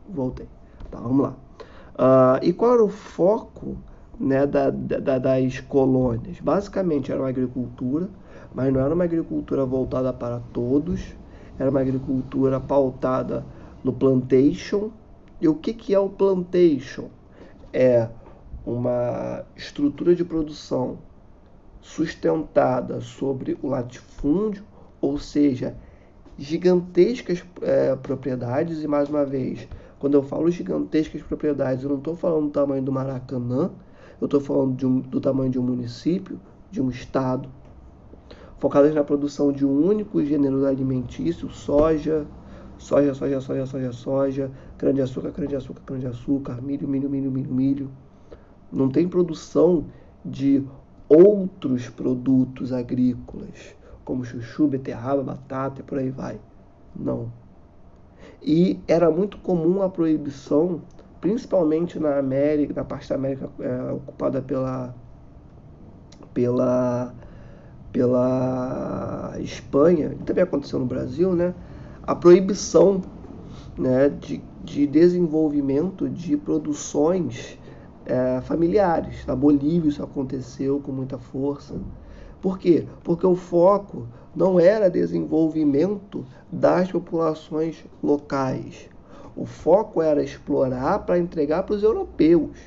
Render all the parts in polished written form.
Voltei. Tá, vamos lá. E qual era o foco, né, das colônias? Basicamente era uma agricultura, mas não era uma agricultura voltada para todos, era uma agricultura pautada no plantation. E o que é o plantation? É uma estrutura de produção sustentada sobre o latifúndio, ou seja, gigantescas propriedades. E mais uma vez, quando eu falo gigantescas propriedades, eu não estou falando do tamanho do Maracanã, eu estou falando do tamanho de um município, de um estado, focadas na produção de um único gênero alimentício: soja, cana-de-açúcar, milho. Não tem produção de outros produtos agrícolas, como chuchu, beterraba, batata e por aí vai. Não. E era muito comum a proibição, principalmente na América, na parte da América ocupada pela Espanha, e também aconteceu no Brasil, né? A proibição, né, de desenvolvimento de produções familiares. Na Bolívia isso aconteceu com muita força. Por quê? Porque o foco não era desenvolvimento das populações locais. O foco era explorar para entregar para os europeus.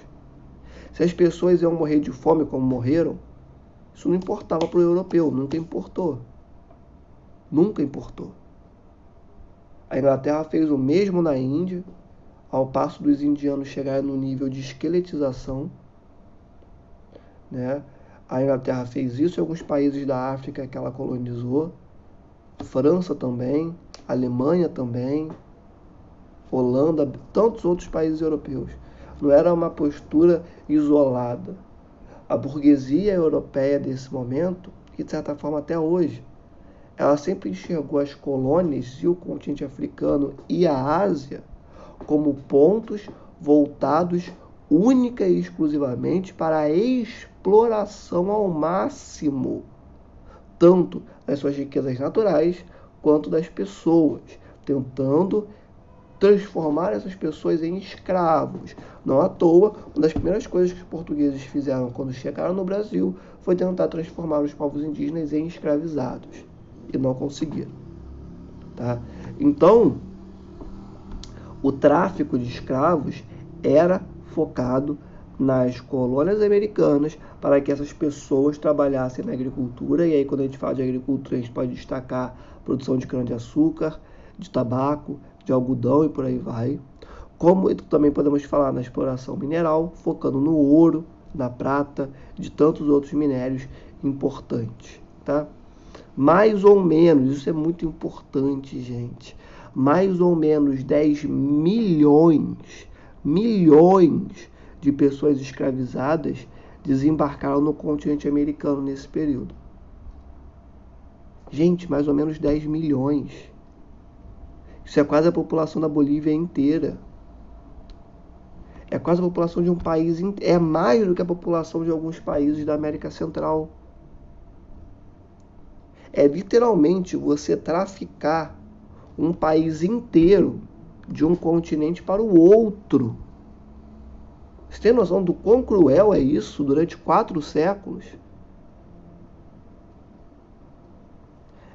Se as pessoas iam morrer de fome como morreram, isso não importava para o europeu, nunca importou. Nunca importou. A Inglaterra fez o mesmo na Índia, ao passo dos indianos chegarem no nível de esqueletização, né? A Inglaterra fez isso em alguns países da África que ela colonizou, França também, Alemanha também, Holanda, tantos outros países europeus. Não era uma postura isolada. A burguesia europeia desse momento, e de certa forma até hoje, ela sempre enxergou as colônias e o continente africano e a Ásia como pontos voltados única e exclusivamente para a exploração ao máximo, tanto das suas riquezas naturais quanto das pessoas, tentando transformar essas pessoas em escravos. Não à toa, uma das primeiras coisas que os portugueses fizeram quando chegaram no Brasil foi tentar transformar os povos indígenas em escravizados. E não conseguiram. Tá? Então, o tráfico de escravos era focado nas colônias americanas para que essas pessoas trabalhassem na agricultura. E aí, quando a gente fala de agricultura, a gente pode destacar a produção de cana-de-açúcar, de tabaco, de algodão e por aí vai. Como também podemos falar na exploração mineral, focando no ouro, na prata, de tantos outros minérios importantes, tá? Mais ou menos, isso é muito importante, gente, mais ou menos 10 milhões de pessoas escravizadas desembarcaram no continente americano nesse período. Gente, mais ou menos 10 milhões. Isso é quase a população da Bolívia inteira. É quase a população de um país inteiro. É mais do que a população de alguns países da América Central. É literalmente você traficar um país inteiro de um continente para o outro. Você tem noção do quão cruel é isso durante 4 séculos?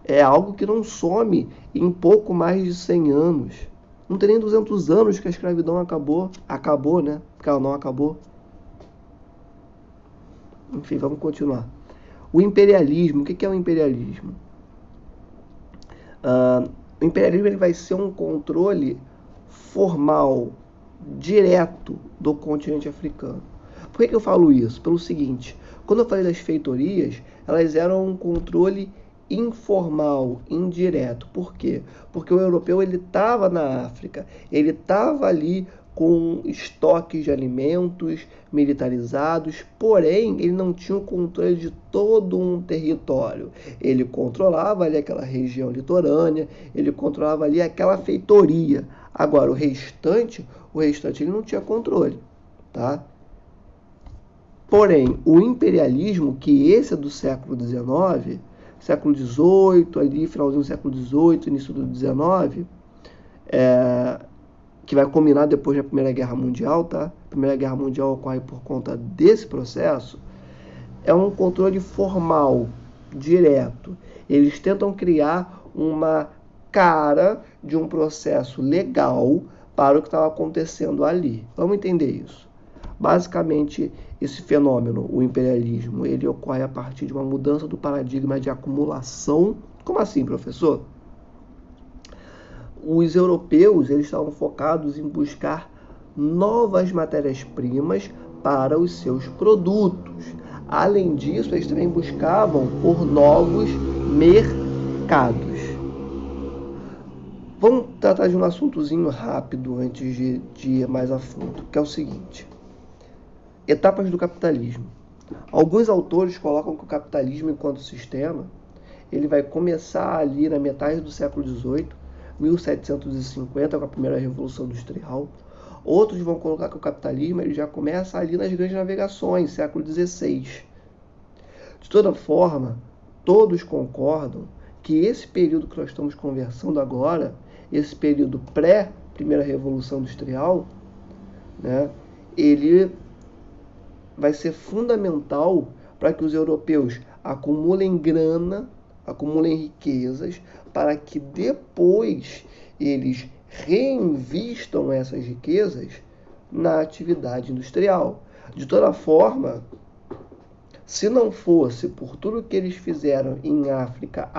É algo que não some em pouco mais de 100 anos. Não tem nem 200 anos que a escravidão acabou. Acabou, né? Porque ela não acabou. Enfim, vamos continuar. O imperialismo. O que é o imperialismo? O imperialismo ele vai ser um controle formal, direto do continente africano. Por que eu falo isso? Pelo seguinte, quando eu falei das feitorias, elas eram um controle informal, indireto. Por quê? Porque o europeu ele estava na África, ele estava ali com estoques de alimentos militarizados, porém ele não tinha o controle de todo um território. Ele controlava ali aquela região litorânea, ele controlava ali aquela feitoria. Agora o restante ele não tinha controle, tá? Porém, o imperialismo, que esse é do século XIX, século XVIII, ali finalzinho do século XVIII, início do XIX, que vai culminar depois da Primeira Guerra Mundial, tá? A Primeira Guerra Mundial ocorre por conta desse processo, é um controle formal, direto. Eles tentam criar uma cara de um processo legal para o que estava acontecendo ali. Vamos entender isso. Basicamente, esse fenômeno, o imperialismo, ele ocorre a partir de uma mudança do paradigma de acumulação. Como assim, professor? Os europeus, eles estavam focados em buscar novas matérias-primas para os seus produtos. Além disso, eles também buscavam por novos mercados. Vamos tratar de um assuntozinho rápido antes de ir mais a fundo, que é o seguinte: etapas do capitalismo. Alguns autores colocam que o capitalismo enquanto sistema, ele vai começar ali na metade do século XVIII, 1750, com a primeira Revolução Industrial. Outros vão colocar que o capitalismo ele já começa ali nas grandes navegações, século XVI. De toda forma, todos concordam que esse período que nós estamos conversando agora, esse período pré-primeira Revolução Industrial, né, ele vai ser fundamental para que os europeus acumulem grana, acumulem riquezas, para que depois eles reinvistam essas riquezas na atividade industrial. De toda forma, se não fosse por tudo que eles fizeram em África,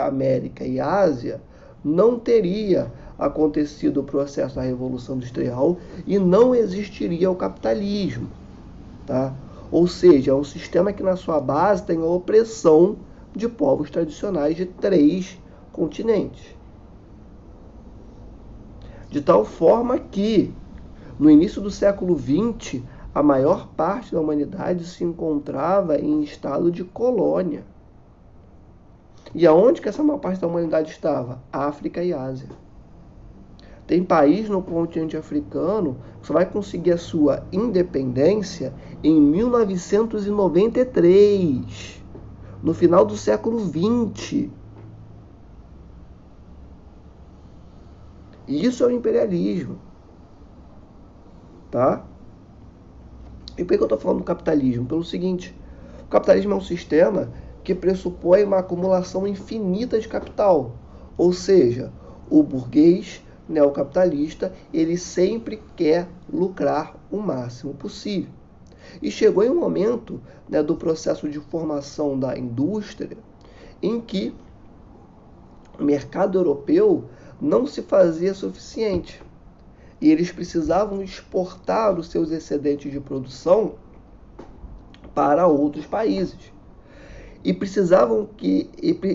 América e Ásia, não teria acontecido o processo da Revolução Industrial e não existiria o capitalismo. Tá? Ou seja, é um sistema que na sua base tem a opressão de povos tradicionais de 3 continentes. De tal forma que, no início do século XX, a maior parte da humanidade se encontrava em estado de colônia. E aonde que essa maior parte da humanidade estava? África e Ásia. Tem país no continente africano que só vai conseguir a sua independência em 1993, no final do século XX. E isso é o imperialismo. Tá? E por que eu estou falando do capitalismo? Pelo seguinte: o capitalismo é um sistema que pressupõe uma acumulação infinita de capital. Ou seja, o burguês neocapitalista, ele sempre quer lucrar o máximo possível. E chegou em um momento, né, do processo de formação da indústria em que o mercado europeu não se fazia suficiente. E eles precisavam exportar os seus excedentes de produção para outros países. E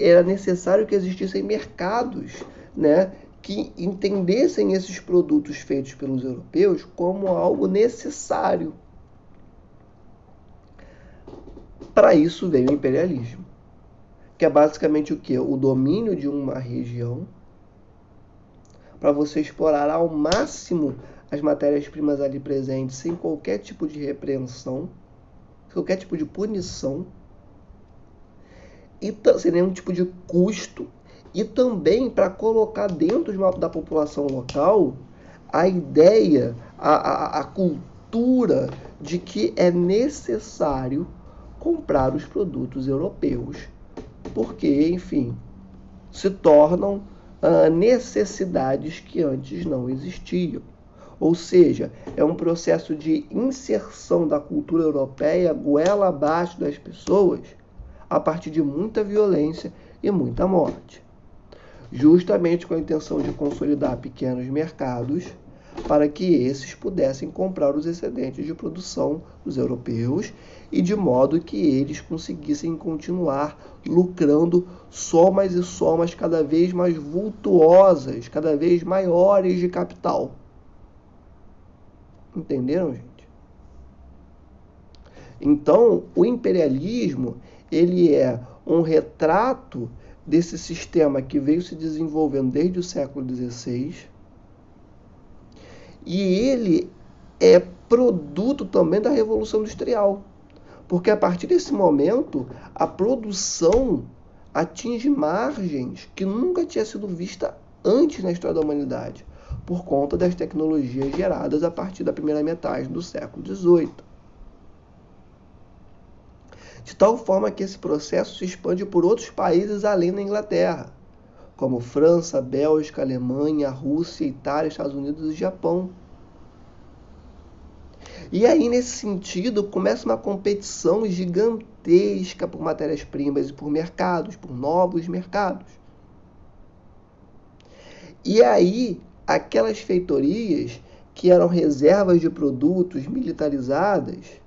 era necessário que existissem mercados, né, que entendessem esses produtos feitos pelos europeus como algo necessário. Para isso veio o imperialismo, que é basicamente o quê? O domínio de uma região para você explorar ao máximo as matérias-primas ali presentes sem qualquer tipo de repreensão, qualquer tipo de punição, e sem nenhum tipo de custo, e também para colocar dentro da população local a ideia, a cultura de que é necessário comprar os produtos europeus, porque, enfim, se tornam necessidades que antes não existiam. Ou seja, é um processo de inserção da cultura europeia goela abaixo das pessoas a partir de muita violência e muita morte. Justamente com a intenção de consolidar pequenos mercados para que esses pudessem comprar os excedentes de produção dos europeus e de modo que eles conseguissem continuar lucrando somas e somas cada vez mais vultuosas, cada vez maiores de capital. Entenderam, gente? Então, o imperialismo, ele é um retrato desse sistema que veio se desenvolvendo desde o século XVI, e ele é produto também da Revolução Industrial, porque a partir desse momento a produção atinge margens que nunca tinha sido vista antes na história da humanidade. por conta das tecnologias geradas a partir da primeira metade do século XVIII. De tal forma que esse processo se expande por outros países além da Inglaterra, como França, Bélgica, Alemanha, Rússia, Itália, Estados Unidos e Japão. E aí, nesse sentido, começa uma competição gigantesca por matérias-primas e por mercados, por novos mercados. E aí, aquelas feitorias que eram reservas de produtos militarizadas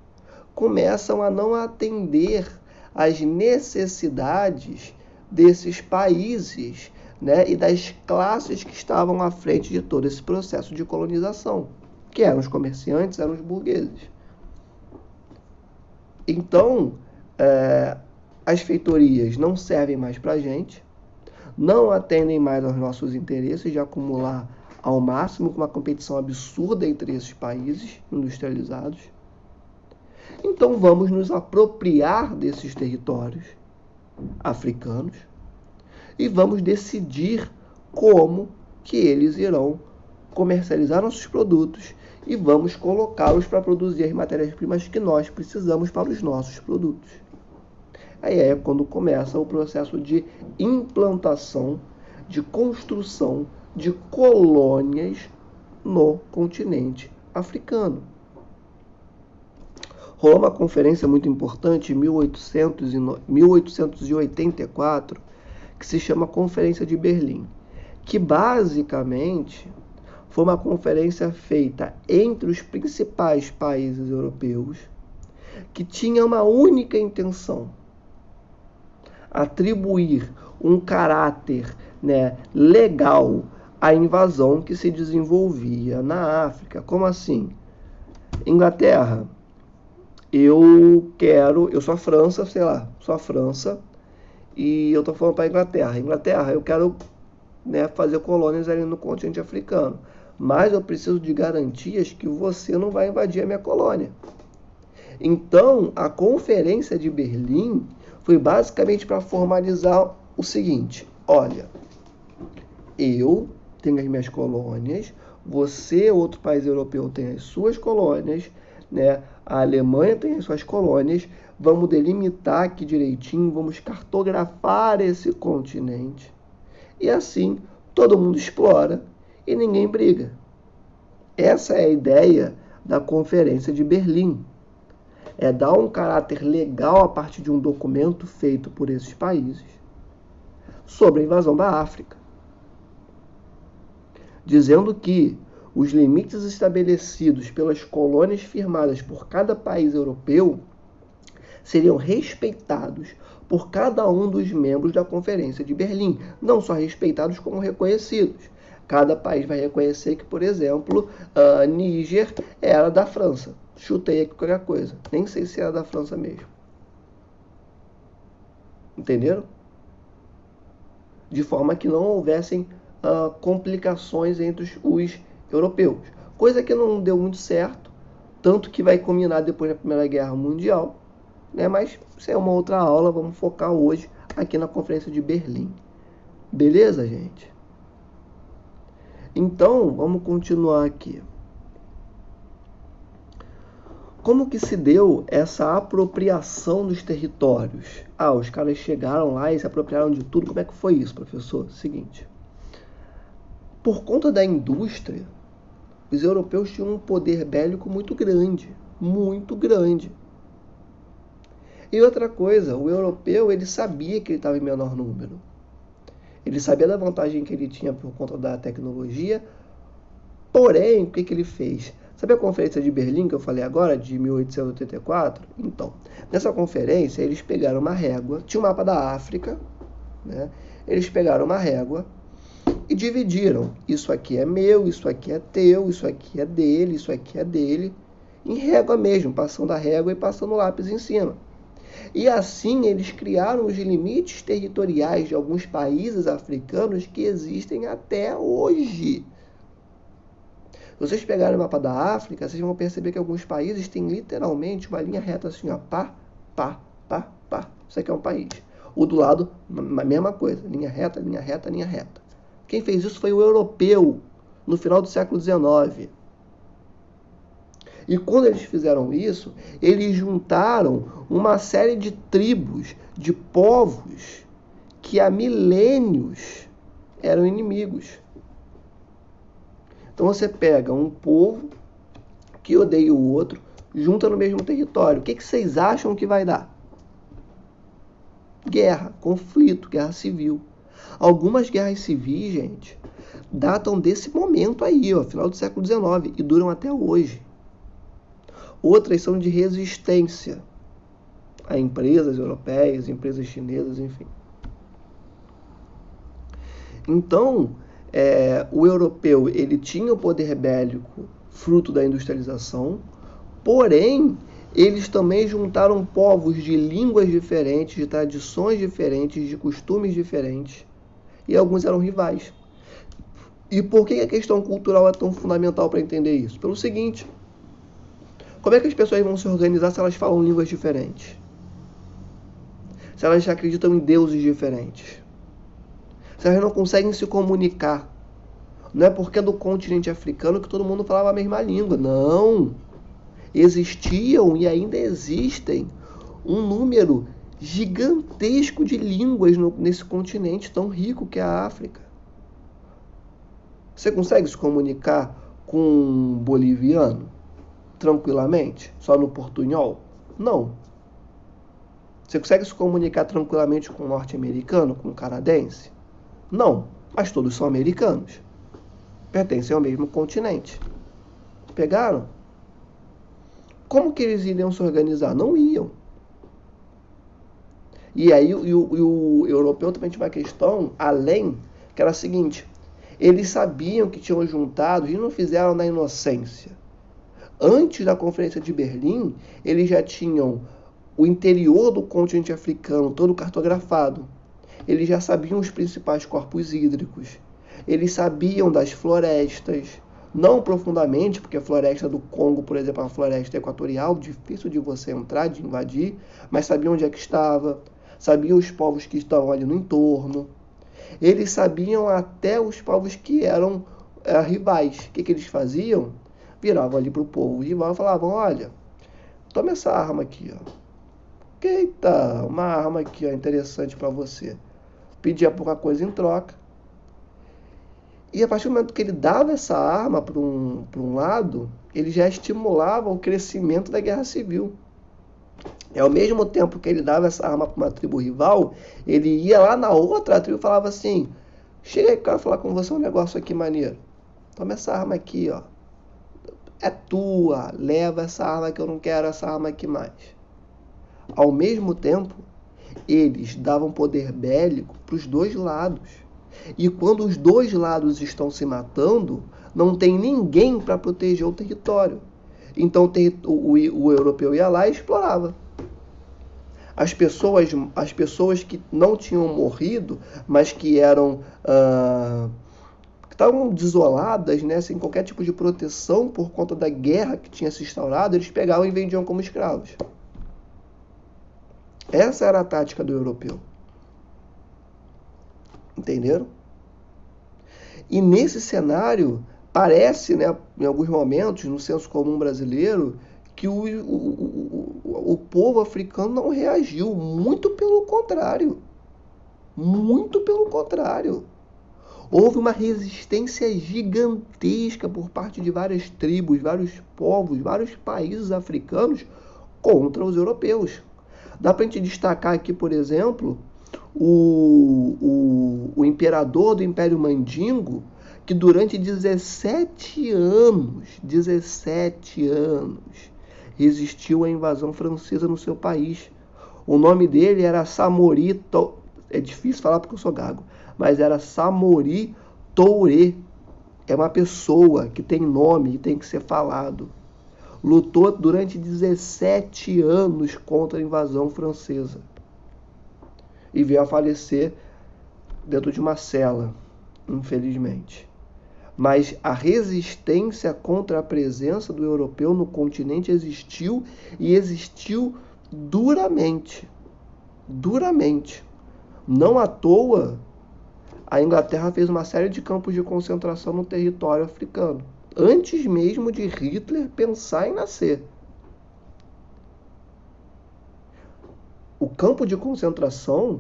começam a não atender às necessidades desses países, né, e das classes que estavam à frente de todo esse processo de colonização, que eram os comerciantes, eram os burgueses. Então, as feitorias não servem mais para a gente, não atendem mais aos nossos interesses de acumular ao máximo, com uma competição absurda entre esses países industrializados. Então vamos nos apropriar desses territórios africanos e vamos decidir como que eles irão comercializar nossos produtos e vamos colocá-los para produzir as matérias-primas que nós precisamos para os nossos produtos. Aí é quando começa o processo de implantação, de construção de colônias no continente africano. Rolou uma conferência muito importante em 1884, que se chama Conferência de Berlim, que basicamente foi uma conferência feita entre os principais países europeus, que tinha uma única intenção: atribuir um caráter, né, legal à invasão que se desenvolvia na África. Como assim? Inglaterra, eu sou a França, sou a França, e eu estou falando para a Inglaterra. Inglaterra, eu quero, né, fazer colônias ali no continente africano, mas eu preciso de garantias que você não vai invadir a minha colônia. Então, a Conferência de Berlim foi basicamente para formalizar o seguinte: olha, eu tenho as minhas colônias, você, outro país europeu, tem as suas colônias, né? A Alemanha tem as suas colônias, vamos delimitar aqui direitinho, vamos cartografar esse continente, e assim todo mundo explora e ninguém briga. Essa é a ideia da Conferência de Berlim. É dar um caráter legal a partir de um documento feito por esses países sobre a invasão da África, dizendo que os limites estabelecidos pelas colônias firmadas por cada país europeu seriam respeitados por cada um dos membros da Conferência de Berlim. Não só respeitados, como reconhecidos. Cada país vai reconhecer que, por exemplo, Níger era da França. Chutei aqui qualquer coisa. Nem sei se era da França mesmo. Entenderam? De forma que não houvessem complicações entre os europeus. Coisa que não deu muito certo, tanto que vai culminar depois da Primeira Guerra Mundial, né? Mas isso é uma outra aula, vamos focar hoje aqui na Conferência de Berlim. Beleza, gente? Então, vamos continuar aqui. Como que se deu essa apropriação dos territórios? Os caras chegaram lá e se apropriaram de tudo. Como é que foi isso, professor? Seguinte. Por conta da indústria, os europeus tinham um poder bélico muito grande. Muito grande. E outra coisa, o europeu, ele sabia que ele estava em menor número. Ele sabia da vantagem que ele tinha por conta da tecnologia. Porém, o que ele fez? Sabe a Conferência de Berlim que eu falei agora, de 1884? Então, nessa conferência, eles pegaram uma régua, tinha um mapa da África, né? Eles pegaram uma régua e dividiram. Isso aqui é meu, isso aqui é teu, isso aqui é dele, isso aqui é dele. Em régua mesmo, passando a régua e passando o lápis em cima. E assim eles criaram os limites territoriais de alguns países africanos que existem até hoje. Se vocês pegarem o mapa da África, vocês vão perceber que alguns países têm literalmente uma linha reta assim, ó, pá, pá, pá, pá. Isso aqui é um país. O do lado, a mesma coisa, linha reta, linha reta, linha reta. Quem fez isso foi o europeu. no final do século XIX. E quando eles fizeram isso, eles juntaram uma série de tribos, de povos, que há milênios eram inimigos. Então você pega um povo que odeia o outro, junta no mesmo território. O que vocês acham que vai dar? Guerra, conflito, guerra civil. Algumas guerras civis, gente, datam desse momento aí, ó, final do século XIX, e duram até hoje. Outras são de resistência a empresas europeias, empresas chinesas, enfim. Então, o europeu ele tinha o poder bélico fruto da industrialização, porém, eles também juntaram povos de línguas diferentes, de tradições diferentes, de costumes diferentes, e alguns eram rivais. E por que a questão cultural é tão fundamental para entender isso? Pelo seguinte: como é que as pessoas vão se organizar se elas falam línguas diferentes? Se elas acreditam em deuses diferentes? Se elas não conseguem se comunicar? Não é porque é do continente africano que todo mundo falava a mesma língua. Não! Existiam e ainda existem um número gigantesco de línguas nesse continente tão rico que é a África. Você consegue se comunicar com um boliviano tranquilamente? Só no portunhol? Não. Você consegue se comunicar tranquilamente com um norte-americano, com um canadense? Não. Mas todos são americanos. Pertencem ao mesmo continente. Pegaram? Como que eles iriam se organizar? Não iam. E aí o europeu também tinha uma questão além, que era a seguinte: eles sabiam que tinham juntado e não fizeram na inocência. Antes da Conferência de Berlim, eles já tinham o interior do continente africano todo cartografado. Eles já sabiam os principais corpos hídricos. Eles sabiam das florestas, não profundamente, porque a floresta do Congo, por exemplo, é uma floresta equatorial, difícil de você entrar, de invadir, mas sabiam onde é que estava, sabiam os povos que estavam ali no entorno. Eles sabiam até os povos que eram rivais. O que eles faziam? Viravam ali para o povo rival e falavam: olha, toma essa arma aqui, ó. Eita, uma arma aqui, ó, interessante para você. Pedia pouca coisa em troca. E a partir do momento que ele dava essa arma para um lado, ele já estimulava o crescimento da guerra civil. E ao mesmo tempo que ele dava essa arma para uma tribo rival, ele ia lá na outra tribo e falava assim: chega aí, quero falar com você um negócio aqui maneiro. Toma essa arma aqui, ó. É tua, leva essa arma que eu não quero essa arma aqui mais. Ao mesmo tempo, eles davam poder bélico para os dois lados. E quando os dois lados estão se matando, não tem ninguém para proteger o território. Então o europeu ia lá e explorava. As pessoas que não tinham morrido, mas que eram que estavam desoladas, né, sem qualquer tipo de proteção por conta da guerra que tinha se instaurado, eles pegavam e vendiam como escravos. Essa era a tática do europeu. Entenderam? E nesse cenário, parece, né, em alguns momentos, no senso comum brasileiro, que o povo africano não reagiu. Muito pelo contrário. Muito pelo contrário. Houve uma resistência gigantesca por parte de várias tribos, vários povos, vários países africanos contra os europeus. Dá para a gente destacar aqui, por exemplo, o imperador do Império Mandingo, que durante 17 anos, resistiu à invasão francesa no seu país. O nome dele era Samori, é difícil falar porque eu sou gago, mas era Samori Touré. É uma pessoa que tem nome e tem que ser falado. Lutou durante 17 anos contra a invasão francesa. E veio a falecer dentro de uma cela, infelizmente. Mas a resistência contra a presença do europeu no continente existiu, e existiu duramente. Duramente. Não à toa, a Inglaterra fez uma série de campos de concentração no território africano, antes mesmo de Hitler pensar em nascer. O campo de concentração,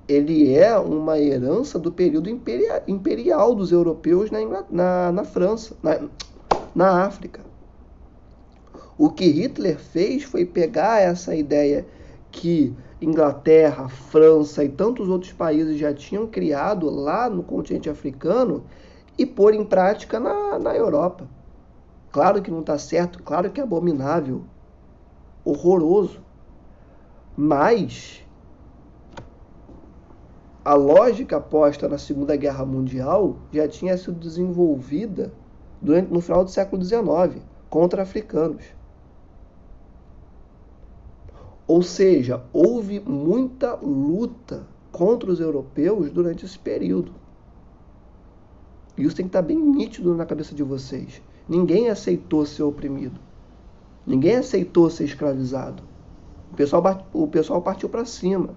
ele é uma herança do período imperial dos europeus na França, na África. O que Hitler fez foi pegar essa ideia que Inglaterra, França e tantos outros países já tinham criado lá no continente africano e pôr em prática na Europa. Claro que não está certo, claro que é abominável, horroroso, mas a lógica posta na Segunda Guerra Mundial já tinha sido desenvolvida no final do século XIX contra africanos. Ou seja, houve muita luta contra os europeus durante esse período. Isso tem que estar bem nítido na cabeça de vocês. Ninguém aceitou ser oprimido. Ninguém aceitou ser escravizado. O pessoal partiu para cima.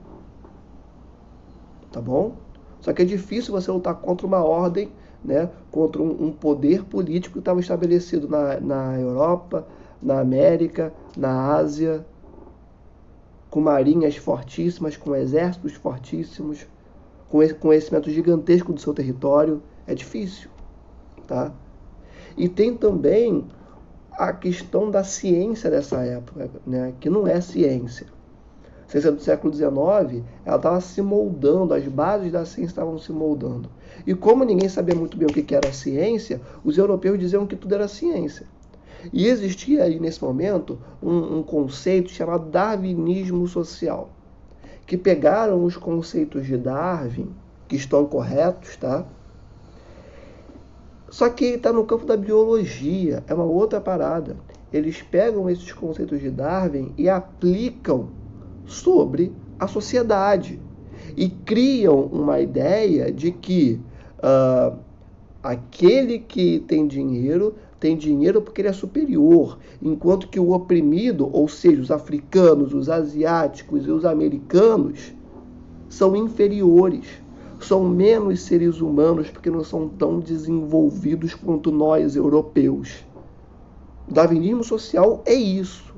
Tá bom? Só que é difícil você lutar contra uma ordem, né, contra um poder político que estava estabelecido na Europa, na América, na Ásia, com marinhas fortíssimas, com exércitos fortíssimos, com conhecimento gigantesco do seu território. É difícil, tá? E tem também a questão da ciência dessa época, né, que não é ciência. A ciência do século XIX, ela estava se moldando, as bases da ciência estavam se moldando. E como ninguém sabia muito bem o que era ciência, os europeus diziam que tudo era ciência. E existia aí, nesse momento, um conceito chamado darwinismo social, que pegaram os conceitos de Darwin, que estão corretos, tá? Só que está no campo da biologia, é uma outra parada. Eles pegam esses conceitos de Darwin e aplicam sobre a sociedade. E criam uma ideia de que aquele que tem dinheiro porque ele é superior, enquanto que o oprimido, ou seja, os africanos, os asiáticos e os americanos, são inferiores, são menos seres humanos porque não são tão desenvolvidos quanto nós, europeus. O darwinismo social é isso.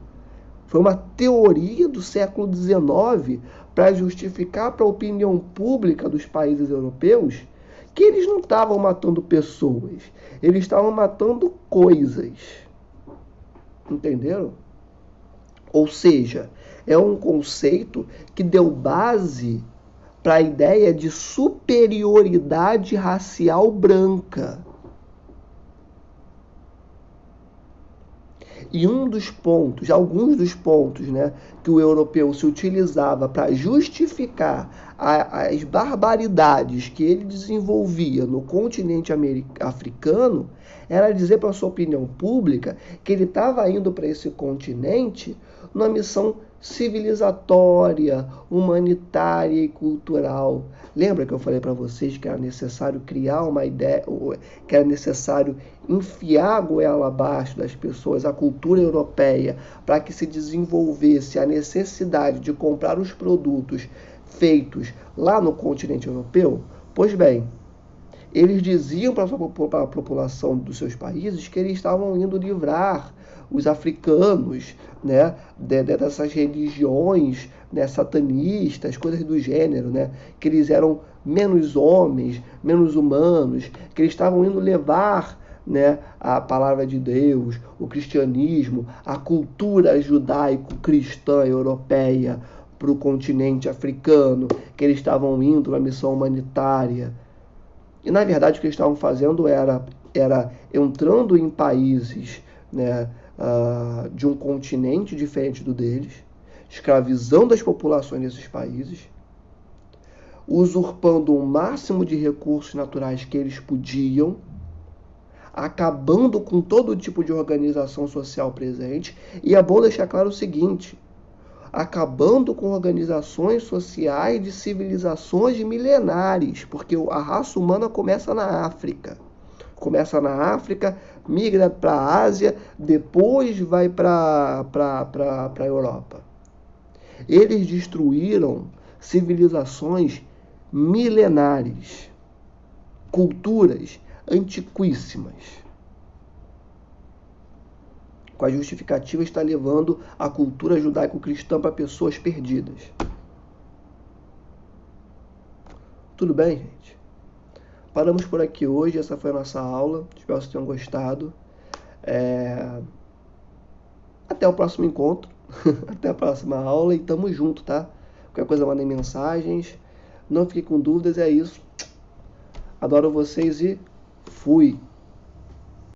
Foi uma teoria do século XIX para justificar para a opinião pública dos países europeus que eles não estavam matando pessoas, eles estavam matando coisas. Entenderam? Ou seja, é um conceito que deu base para a ideia de superioridade racial branca. E alguns dos pontos, né, que o europeu se utilizava para justificar as barbaridades que ele desenvolvia no continente africano, era dizer para a sua opinião pública que ele estava indo para esse continente numa missão civilizatória, humanitária e cultural. Lembra que eu falei para vocês que era necessário criar uma ideia, que era necessário enfiar a goela abaixo das pessoas a cultura europeia para que se desenvolvesse a necessidade de comprar os produtos feitos lá no continente europeu? Pois bem, eles diziam para a população dos seus países que eles estavam indo livrar os africanos, né, dessas religiões, né, satanistas, coisas do gênero, né, que eles eram menos homens, menos humanos, que eles estavam indo levar, né, a palavra de Deus, o cristianismo, a cultura judaico-cristã europeia para o continente africano, que eles estavam indo na missão humanitária. E, na verdade, o que eles estavam fazendo era entrando em países, né, de um continente diferente do deles, escravizando as populações desses países, usurpando o máximo de recursos naturais que eles podiam, acabando com todo tipo de organização social presente. E é bom deixar claro o seguinte: acabando com organizações sociais de civilizações milenares, porque a raça humana começa na África. Começa na África, migra para a Ásia, depois vai para a Europa. Eles destruíram civilizações milenares, culturas antiquíssimas. Com a justificativa está levando a cultura judaico-cristã para pessoas perdidas. Tudo bem, gente? Paramos por aqui hoje. Essa foi a nossa aula. Espero que vocês tenham gostado. Até o próximo encontro. Até a próxima aula. E tamo junto, tá? Qualquer coisa, mandem mensagens. Não fiquem com dúvidas. É isso. Adoro vocês e fui!